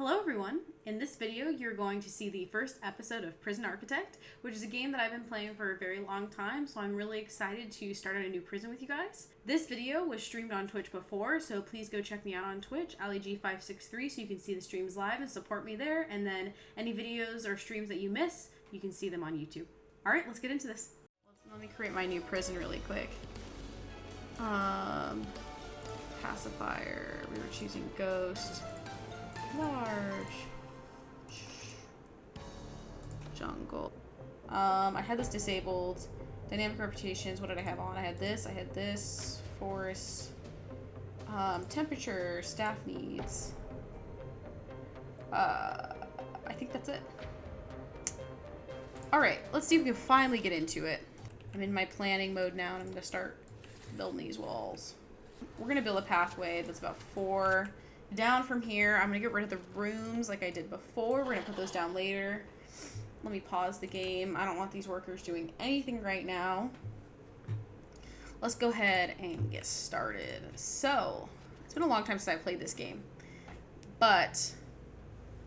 Hello everyone! In this video you're going to see the first episode of Prison Architect, which is a game that I've been playing for a very long time, so I'm really excited to start out a new prison with you guys. This video was streamed on Twitch before, so please go check me out on Twitch, AliG563, so you can see the streams live and support me there, and then any videos or streams that you miss, you can see them on YouTube. Alright, let's get into this. Let me create my new prison really quick. Pacifier, we were choosing Ghost. Large. Jungle. I had this disabled. Dynamic reputations. What did I have on? I had this. Force. Temperature. Staff needs. I think that's it. Alright, let's see if we can finally get into it. I'm in my planning mode now and I'm going to start building these walls. We're going to build a pathway that's about 4 down from here. I'm going to get rid of the rooms like I did before. We're going to put those down later. Let me pause the game. I don't want these workers doing anything right now. Let's go ahead and get started. So, it's been a long time since I played this game. But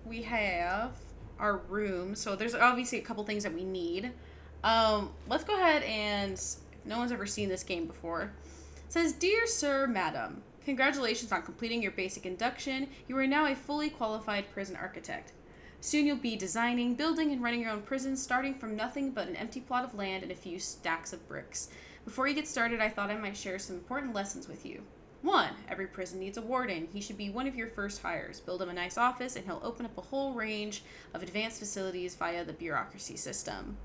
we have our room. So there's obviously a couple things that we need. Let's go ahead and, if no one's ever seen this game before, it says, "Dear Sir, Madam, congratulations on completing your basic induction. You are now a fully qualified prison architect. Soon you'll be designing, building, and running your own prison, starting from nothing but an empty plot of land and a few stacks of bricks. Before you get started, I thought I might share some important lessons with you. 1. Every prison needs a warden. He should be one of your first hires. Build him a nice office, and he'll open up a whole range of advanced facilities via the bureaucracy system.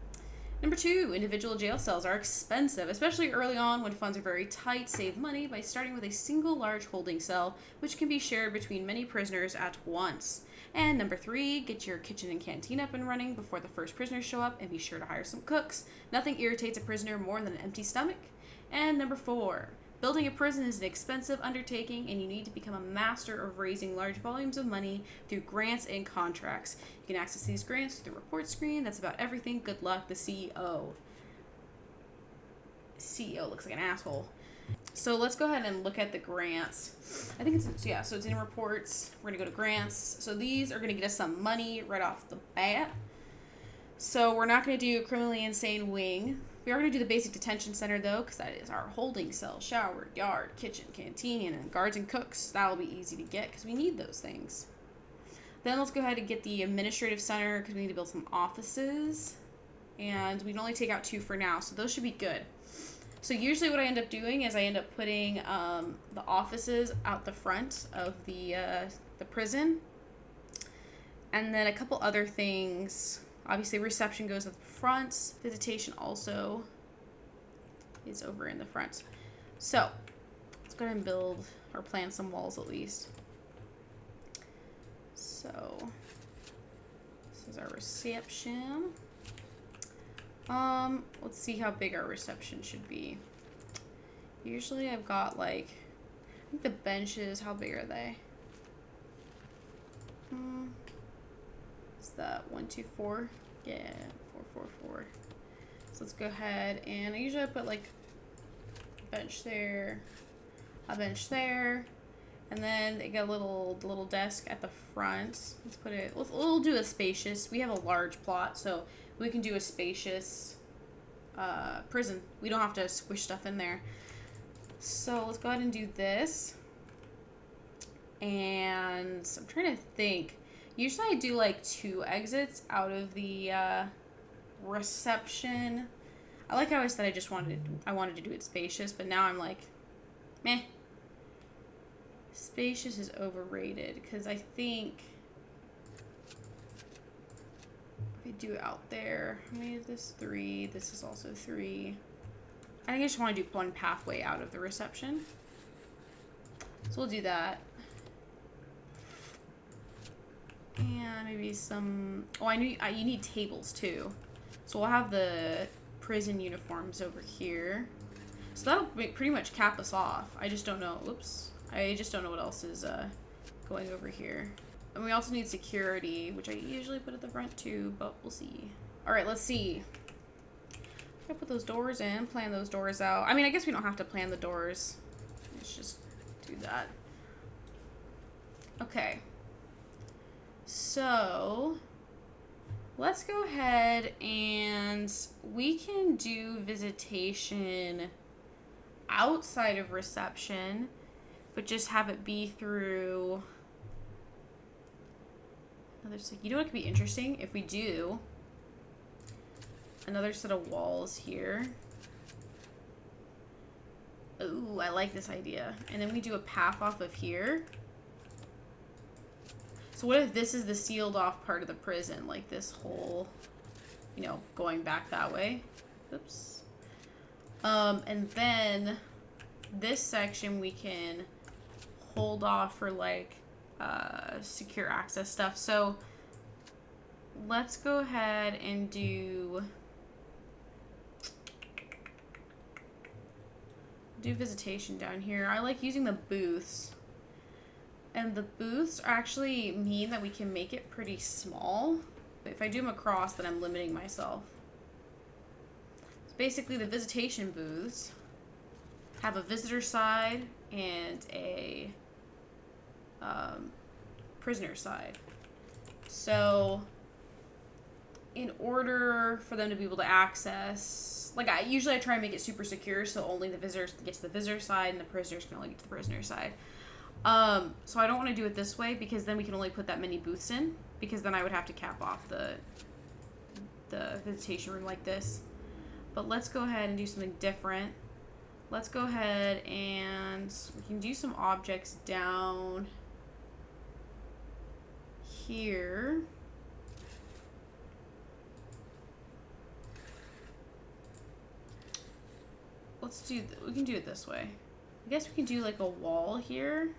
2. Individual jail cells are expensive, especially early on when funds are very tight. Save money by starting with a single large holding cell, which can be shared between many prisoners at once. And 3, get your kitchen and canteen up and running before the first prisoners show up, and be sure to hire some cooks. Nothing irritates a prisoner more than an empty stomach. And 4, building a prison is an expensive undertaking, and you need to become a master of raising large volumes of money through grants and contracts. You can access these grants through the report screen. That's about everything. Good luck, the CEO." CEO looks like an asshole. So let's go ahead and look at the grants. I think so it's in reports. We're going to go to grants. So these are going to get us some money right off the bat. So we're not going to do criminally insane wing. We are going to do the basic detention center, though, because that is our holding cell, shower, yard, kitchen, canteen, and guards and cooks. That'll be easy to get because we need those things. Then let's go ahead and get the administrative center because we need to build some offices. And we can only take out 2 for now, so those should be good. So usually what I end up doing is I end up putting the offices out the front of the prison. And then a couple other things. Obviously, reception goes at the front. Visitation also is over in the front. So, let's go ahead and build or plan some walls at least. So, this is our reception. Let's see how big our reception should be. Usually I've got like, I think the benches, how big are they? Is that 1, 2, 4? Yeah, 4, 4, 4. So let's go ahead and I usually put like a bench there, a bench there, and then they get a little desk at the front. Let's put it. We'll do a spacious. We have a large plot, so we can do a spacious prison. We don't have to squish stuff in there. So let's go ahead and do this. And I'm trying to think. Usually I do like 2 exits out of the reception. I like how I said I wanted to do it spacious, but now I'm like, meh. Spacious is overrated because I think if I do it out there, how many is this? 3. This is also 3. I think I just want to do 1 pathway out of the reception. So we'll do that. And maybe some... Oh, I knew you need tables too. So we'll have the prison uniforms over here. So that'll pretty much cap us off. I just don't know. Oops. I just don't know what else is going over here. And we also need security, which I usually put at the front too, but we'll see. Alright, let's see. I'm gonna put those doors in, plan those doors out. I mean, I guess we don't have to plan the doors. Let's just do that. Okay. So let's go ahead and we can do visitation outside of reception, but just have it be through another. You know what could be interesting if we do another set of walls here. Ooh, I like this idea. And then we do a path off of here. So what if this is the sealed off part of the prison? Like this whole, you know, going back that way. Oops. And then this section we can hold off for like secure access stuff. So let's go ahead and do visitation down here. I like using the booths. And the booths actually mean that we can make it pretty small. If I do them across, then I'm limiting myself. So basically the visitation booths have a visitor side and a prisoner side. So in order for them to be able to access, like I usually try and make it super secure so only the visitors can get to the visitor side and the prisoners can only get to the prisoner side. So I don't want to do it this way because then we can only put that many booths in, because then I would have to cap off the visitation room like this. But let's go ahead and do something different. Let's go ahead and we can do some objects down here. We can do it this way. I guess we can do like a wall here.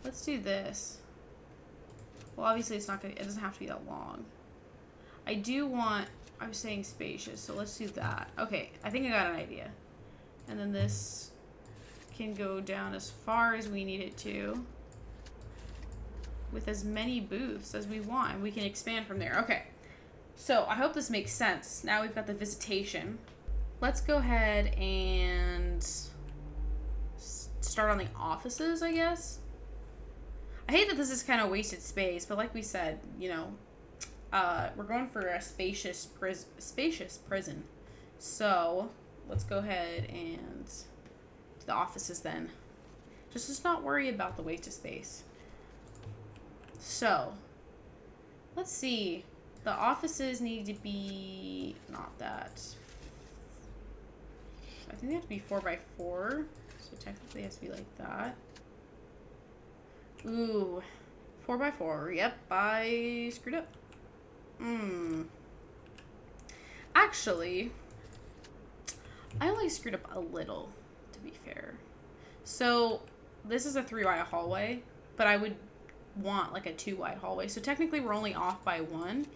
Let's do this. Well, obviously it doesn't have to be that long. I was saying spacious, so let's do that. Okay, I think I got an idea. And then this can go down as far as we need it to, with as many booths as we want, and we can expand from there. Okay, so I hope this makes sense. Now we've got the visitation. Let's go ahead and start on the offices, I guess. I hate that this is kind of wasted space, but like we said, you know, we're going for a spacious prison. So let's go ahead and do the offices then. Just not worry about the wasted space. So let's see. The offices need to be not that. I think they have to be 4x4. So technically it has to be like that. Ooh, 4x4. Yep, I screwed up. Actually, I only screwed up a little, to be fair. So this is a 3 wide hallway, but I would want like a 2 wide hallway. So technically we're only off by 1.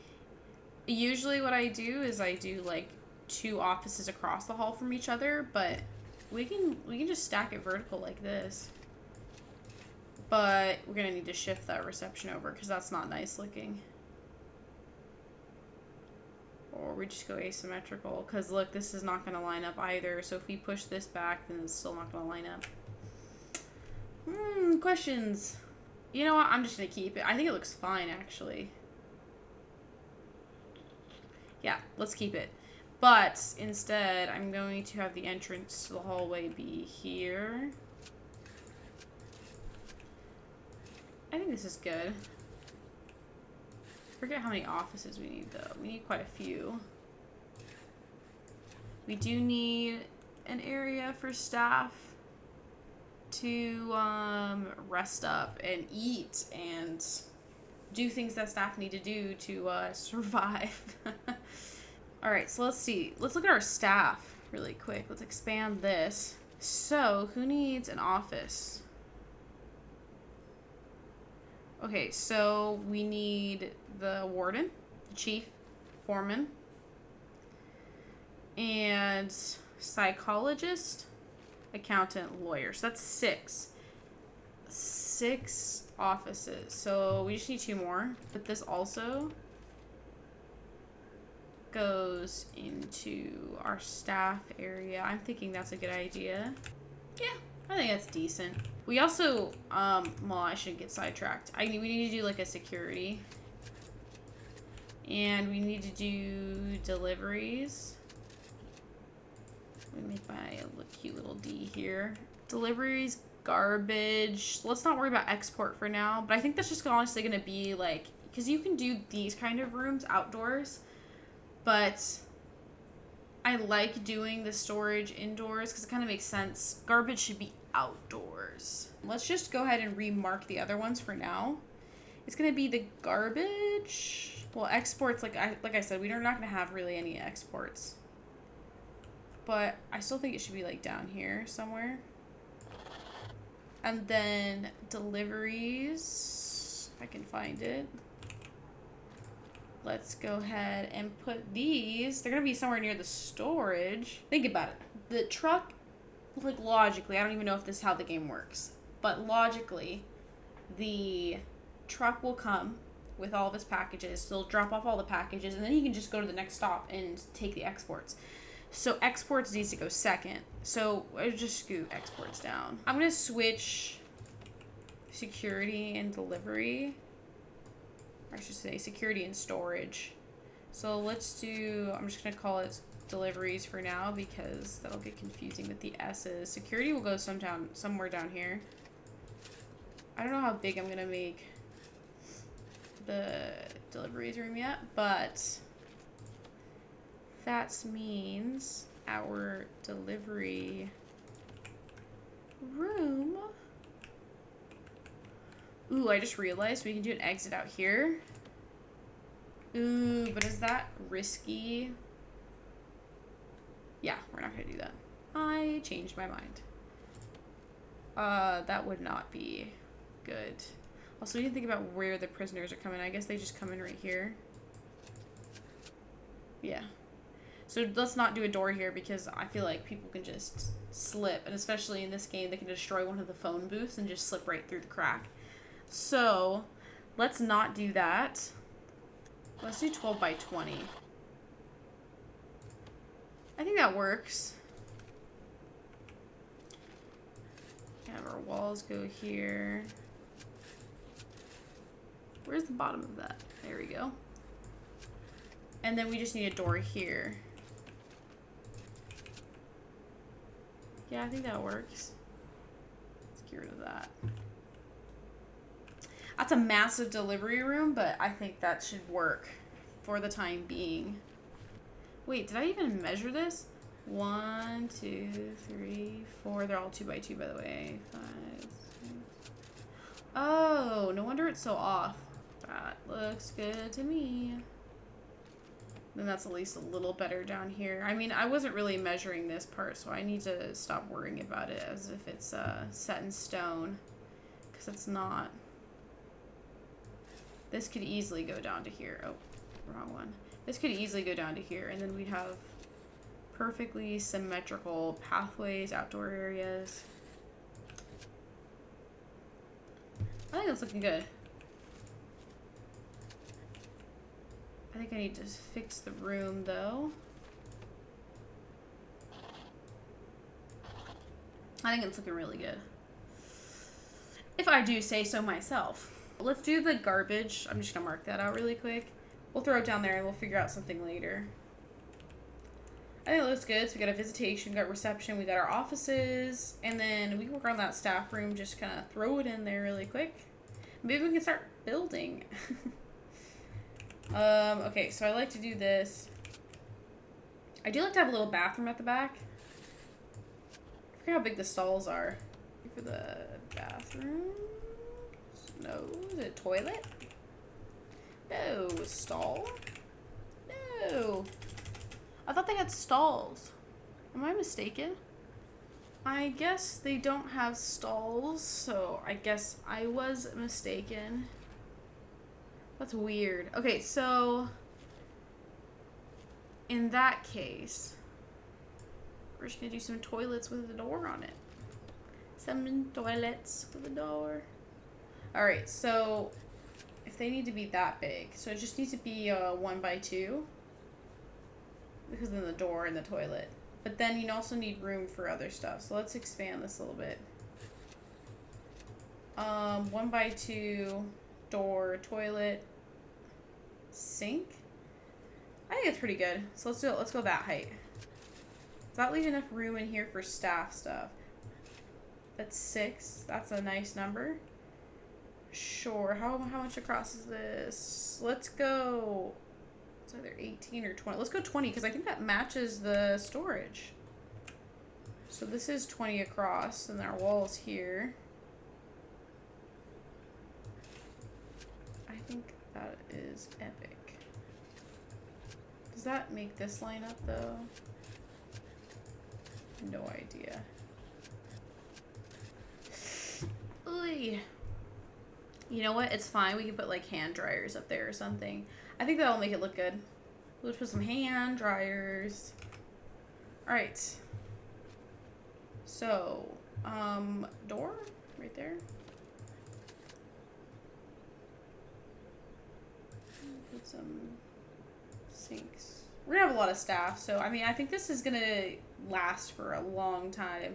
Usually what I do is I do like 2 offices across the hall from each other, but we can just stack it vertical like this. But we're gonna need to shift that reception over because that's not nice looking. Or we just go asymmetrical because look, this is not gonna line up either. So if we push this back, then it's still not gonna line up. Questions. You know what? I'm just gonna keep it. I think it looks fine actually. Yeah, let's keep it. But instead, I'm going to have the entrance to the hallway be here. I think this is good. Forget how many offices we need though. We need quite a few. We do need an area for staff to rest up and eat and do things that staff need to do to survive. All right, so let's see. Let's look at our staff really quick. Let's expand this. So who needs an office? Okay, so we need the warden, the chief, foreman, and psychologist, accountant, lawyer. So that's 6. 6 offices. So we just need 2 more. But this also goes into our staff area. I'm thinking that's a good idea. Yeah, I think that's decent. We also, well, I shouldn't get sidetracked. We need to do like a security. And we need to do deliveries. Let me make my cute little D here. Deliveries, garbage. Let's not worry about export for now. But I think that's just honestly going to be like, because you can do these kind of rooms outdoors. But I like doing the storage indoors because it kind of makes sense. Garbage should be outdoors. Let's just go ahead and remark the other ones for now. It's going to be the garbage. Well, exports, like I said, we're not going to have really any exports. But I still think it should be like down here somewhere. And then deliveries, if I can find it. Let's go ahead and put these. They're going to be somewhere near the storage. Think about it. The truck, like logically, I don't even know if this is how the game works. But logically, the truck will come with all of his packages. They'll drop off all the packages, and then he can just go to the next stop and take the exports. So exports needs to go second. So I just scoot exports down. I'm going to switch security and delivery. I should say security and storage. So let's do, I'm just going to call it deliveries for now because that'll get confusing with the S's. Security will go somewhere down here. I don't know how big I'm going to make the deliveries room yet, but that means our delivery room. Ooh, I just realized we can do an exit out here. Ooh, but is that risky? Yeah, we're not gonna do that. I changed my mind. That would not be good. Also, we didn't think about where the prisoners are coming. I guess they just come in right here. Yeah. So let's not do a door here because I feel like people can just slip. And especially in this game, they can destroy one of the phone booths and just slip right through the crack. So let's not do that. Let's do 12 by 20. I think that works. Have our walls go here. Where's the bottom of that? There we go. And then we just need a door here. Yeah, I think that works. Let's get rid of that. That's a massive delivery room, but I think that should work for the time being. Wait, did I even measure this? 1, 2, 3, 4. They're all 2 by 2, by the way. 5, 6. Oh, no wonder it's so off. That looks good to me. Then that's at least a little better down here. I mean, I wasn't really measuring this part, so I need to stop worrying about it as if it's set in stone. Because it's not. This could easily go down to here. Oh, wrong one. This could easily go down to here, and then we'd have perfectly symmetrical pathways, outdoor areas. I think that's looking good. I think I need to fix the room, though. I think it's looking really good. If I do say so myself. Let's do the garbage. I'm just going to mark that out really quick. We'll throw it down there and we'll figure out something later. I think it looks good. So we got a visitation, we got reception, we got our offices, and then we can work on that staff room, just kind of throw it in there really quick. Maybe we can start building. Okay, so I like to do this. I do like to have a little bathroom at the back. I forget how big the stalls are. For the bathroom. No, is it a toilet? No, stall. No. I thought they had stalls. Am I mistaken? I guess they don't have stalls, so I guess I was mistaken. That's weird. Okay, so in that case, we're just gonna do some toilets with a door on it. Some toilets with a door. Alright, so if they need to be that big, so it just needs to be 1 by 2. Because then the door and the toilet. But then you also need room for other stuff. So let's expand this a little bit. 1x2 door, toilet, sink. I think it's pretty good. So let's do it. Let's go that height. Does that leave enough room in here for staff stuff? That's 6. That's a nice number. Sure. How much across is this? Let's go. It's either 18 or 20. Let's go 20 because I think that matches the storage. So this is 20 across, and our wall is here. I think that is epic. Does that make this line up though? No idea. Oy. You know what? It's fine. We can put like hand dryers up there or something. I think that'll make it look good. Let's put some hand dryers. All right. So, door right there. Put some sinks. We're gonna have a lot of staff, so I mean, I think this is gonna last for a long time.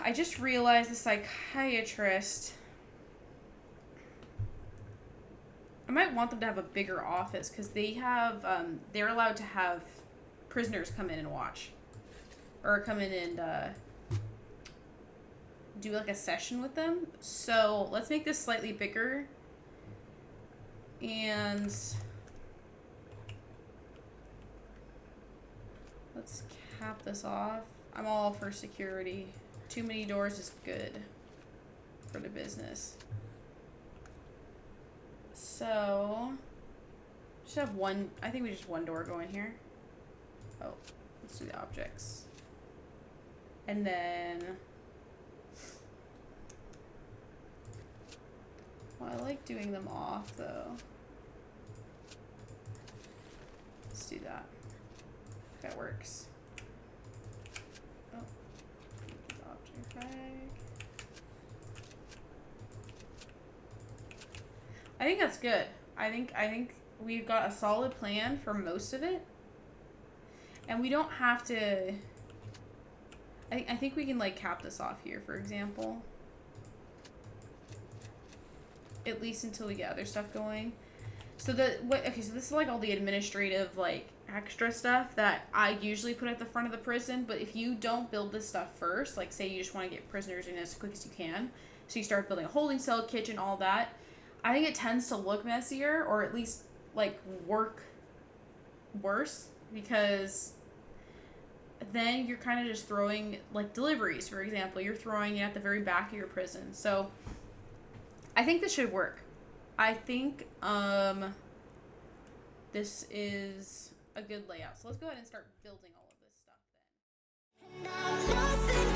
I just realized the psychiatrist, I might want them to have a bigger office because they have, they're allowed to have prisoners come in and watch. Or come in and do like a session with them. So let's make this slightly bigger. And let's cap this off. I'm all for security. Too many doors is good for the business. So just have one, I think we just one door going here. Oh, let's do the objects. And then, well, I like doing them off though. Let's do that. That works. Oh, object bag. I think that's good. I think we've got a solid plan for most of it. And we don't have to, I think we can like cap this off here, for example. At least until we get other stuff going. So okay, so this is like all the administrative like extra stuff that I usually put at the front of the prison, but if you don't build this stuff first, like say you just want to get prisoners in as quick as you can, so you start building a holding cell, kitchen, all that, I think it tends to look messier or at least like work worse because then you're kind of just throwing like deliveries, for example, you're throwing it at the very back of your prison. So I think this should work. I think this is a good layout. So let's go ahead and start building all of this stuff then.